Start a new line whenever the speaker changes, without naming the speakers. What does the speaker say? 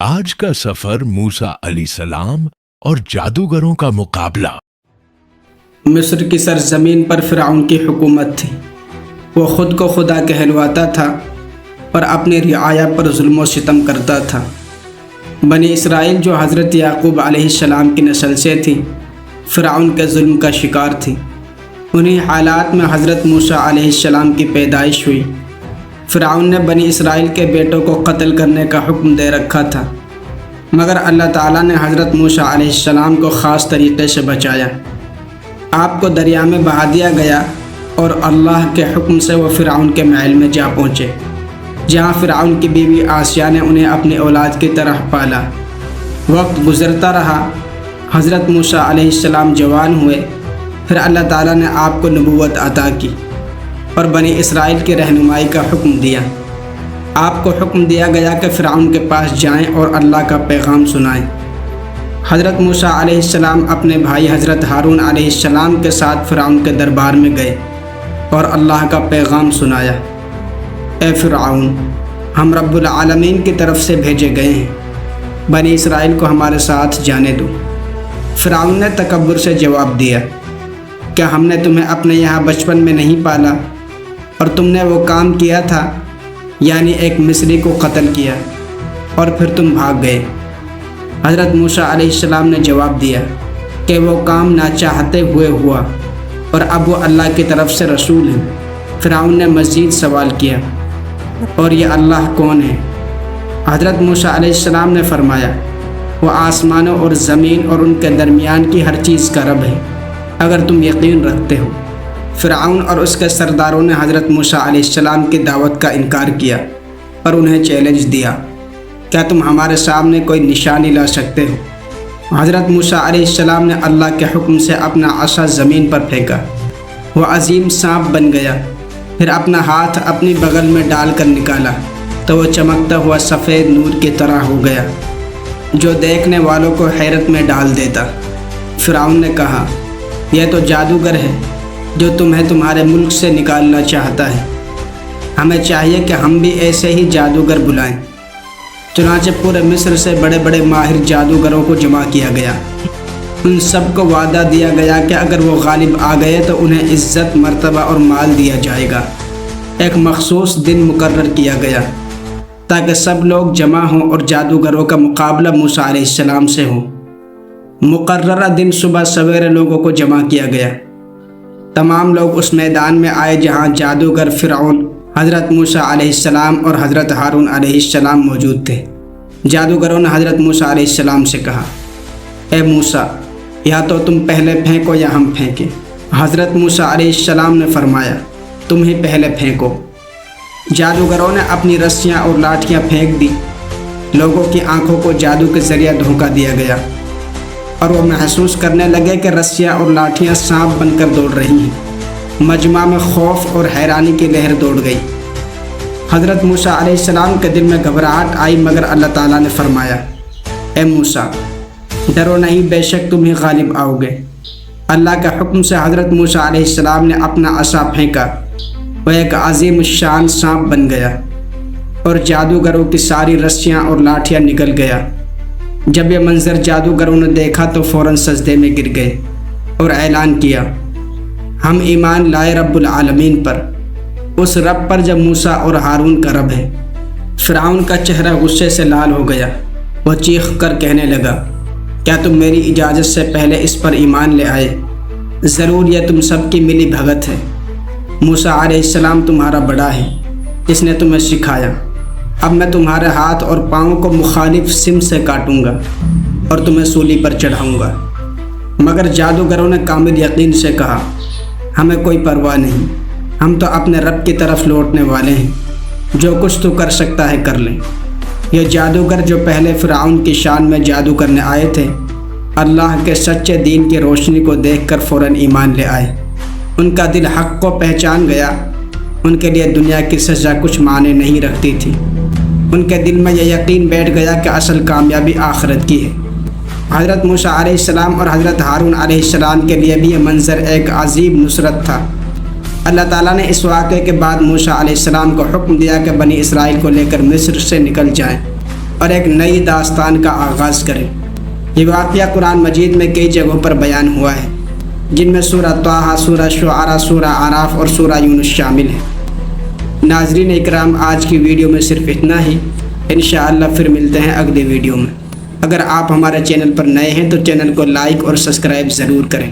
آج کا سفر موسیٰ علیہ السلام اور جادوگروں کا مقابلہ۔
مصر کی سرزمین پر فرعون کی حکومت تھی۔ وہ خود کو خدا کہلواتا تھا اور اپنی رعایا پر ظلم و ستم کرتا تھا۔ بنی اسرائیل جو حضرت یعقوب علیہ السلام کی نسل سے تھی، فرعون کے ظلم کا شکار تھی۔ انہی حالات میں حضرت موسیٰ علیہ السلام کی پیدائش ہوئی۔ فرعون نے بنی اسرائیل کے بیٹوں کو قتل کرنے کا حکم دے رکھا تھا، مگر اللہ تعالیٰ نے حضرت موسیٰ علیہ السلام کو خاص طریقے سے بچایا۔ آپ کو دریا میں بہا دیا گیا اور اللہ کے حکم سے وہ فرعون کے محل میں جا پہنچے، جہاں فرعون کی بیوی آسیہ نے انہیں اپنی اولاد کی طرح پالا۔ وقت گزرتا رہا، حضرت موسیٰ علیہ السلام جوان ہوئے، پھر اللہ تعالیٰ نے آپ کو نبوت عطا کی اور بنی اسرائیل کی رہنمائی کا حکم دیا۔ آپ کو حکم دیا گیا کہ فرعون کے پاس جائیں اور اللہ کا پیغام سنائیں۔ حضرت موسیٰ علیہ السلام اپنے بھائی حضرت ہارون علیہ السلام کے ساتھ فرعون کے دربار میں گئے اور اللہ کا پیغام سنایا۔ اے فرعون، ہم رب العالمین کی طرف سے بھیجے گئے ہیں، بنی اسرائیل کو ہمارے ساتھ جانے دو۔ فرعون نے تکبر سے جواب دیا، کیا ہم نے تمہیں اپنے یہاں بچپن میں نہیں پالا اور تم نے وہ کام کیا تھا، یعنی ایک مصری کو قتل کیا اور پھر تم بھاگ گئے؟ حضرت موسیٰ علیہ السلام نے جواب دیا کہ وہ کام ناچاہتے ہوئے ہوا اور اب وہ اللہ کی طرف سے رسول ہیں۔ فرعون نے مزید سوال کیا، اور یہ اللہ کون ہے؟ حضرت موسیٰ علیہ السلام نے فرمایا، وہ آسمانوں اور زمین اور ان کے درمیان کی ہر چیز کا رب ہے، اگر تم یقین رکھتے ہو۔ فرعون اور اس کے سرداروں نے حضرت موسیٰ علیہ السلام کی دعوت کا انکار کیا اور انہیں چیلنج دیا، کیا تم ہمارے سامنے کوئی نشانی لا سکتے ہو؟ حضرت موسیٰ علیہ السلام نے اللہ کے حکم سے اپنا عصا زمین پر پھینکا، وہ عظیم سانپ بن گیا۔ پھر اپنا ہاتھ اپنی بغل میں ڈال کر نکالا تو وہ چمکتا ہوا سفید نور کی طرح ہو گیا، جو دیکھنے والوں کو حیرت میں ڈال دیتا۔ فرعون نے کہا، یہ تو جادوگر ہے جو تمہیں تمہارے ملک سے نکالنا چاہتا ہے۔ ہمیں چاہیے کہ ہم بھی ایسے ہی جادوگر بلائیں۔ چنانچہ پورے مصر سے بڑے بڑے ماہر جادوگروں کو جمع کیا گیا۔ ان سب کو وعدہ دیا گیا کہ اگر وہ غالب آ گئے تو انہیں عزت، مرتبہ اور مال دیا جائے گا۔ ایک مخصوص دن مقرر کیا گیا تاکہ سب لوگ جمع ہوں اور جادوگروں کا مقابلہ موسیٰ علیہ السلام سے ہو۔ مقررہ دن صبح سویرے لوگوں کو جمع کیا گیا۔ تمام لوگ اس میدان میں آئے جہاں جادوگر فرعون، حضرت موسیٰ علیہ السلام اور حضرت ہارون علیہ السلام موجود تھے۔ جادوگروں نے حضرت موسیٰ علیہ السلام سے کہا، اے موسیٰ، یا تو تم پہلے پھینکو یا ہم پھینکیں۔ حضرت موسیٰ علیہ السلام نے فرمایا، تم ہی پہلے پھینکو۔ جادوگروں نے اپنی رسیاں اور لاٹھیاں پھینک دی۔ لوگوں کی آنکھوں کو جادو کے ذریعے دھوکہ دیا گیا اور وہ محسوس کرنے لگے کہ رسیاں اور لاٹھیاں سانپ بن کر دوڑ رہی ہیں۔ مجمع میں خوف اور حیرانی کی لہر دوڑ گئی۔ حضرت موسیٰ علیہ السلام کے دل میں گھبراہٹ آئی، مگر اللہ تعالیٰ نے فرمایا، اے موسیٰ، ڈرو نہیں، بے شک تم ہی غالب آؤ گے۔ اللہ کے حکم سے حضرت موسیٰ علیہ السلام نے اپنا عصا پھینکا، وہ ایک عظیم الشان سانپ بن گیا اور جادوگروں کی ساری رسیاں اور لاٹھیاں نکل گیا۔ جب یہ منظر جادوگروں نے دیکھا تو فوراً سجدے میں گر گئے اور اعلان کیا، ہم ایمان لائے رب العالمین پر، اس رب پر جو موسیٰ اور ہارون کا رب ہے۔ فرعون کا چہرہ غصے سے لال ہو گیا، وہ چیخ کر کہنے لگا، کیا تم میری اجازت سے پہلے اس پر ایمان لے آئے؟ ضرور یہ تم سب کی ملی بھگت ہے۔ موسیٰ علیہ السلام تمہارا بڑا ہے، جس نے تمہیں سکھایا۔ اب میں تمہارے ہاتھ اور پاؤں کو مخالف سمت سے کاٹوں گا اور تمہیں سولی پر چڑھاؤں گا۔ مگر جادوگروں نے کامل یقین سے کہا، ہمیں کوئی پرواہ نہیں، ہم تو اپنے رب کی طرف لوٹنے والے ہیں، جو کچھ تو کر سکتا ہے کر لیں۔ یہ جادوگر جو پہلے فرعون کی شان میں جادو کرنے آئے تھے، اللہ کے سچے دین کی روشنی کو دیکھ کر فوراً ایمان لے آئے۔ ان کا دل حق کو پہچان گیا۔ ان کے لیے دنیا کی سزا کچھ معنی نہیں رکھتی تھی۔ ان کے دل میں یہ یقین بیٹھ گیا کہ اصل کامیابی آخرت کی ہے۔ حضرت موسیٰ علیہ السلام اور حضرت ہارون علیہ السلام کے لیے بھی یہ منظر ایک عظیم نصرت تھا۔ اللہ تعالیٰ نے اس واقعے کے بعد موسیٰ علیہ السلام کو حکم دیا کہ بنی اسرائیل کو لے کر مصر سے نکل جائیں اور ایک نئی داستان کا آغاز کریں۔ یہ واقعہ قرآن مجید میں کئی جگہوں پر بیان ہوا ہے، جن میں سورہ طٰہٰ، سورہ شعراء، سورہ اعراف اور سورہ یونس شامل ہیں۔ ناظرین اکرام، آج کی ویڈیو میں صرف اتنا ہی۔ انشاءاللہ پھر ملتے ہیں اگلے ویڈیو میں۔ اگر آپ ہمارے چینل پر نئے ہیں تو چینل کو لائک اور سبسکرائب ضرور کریں۔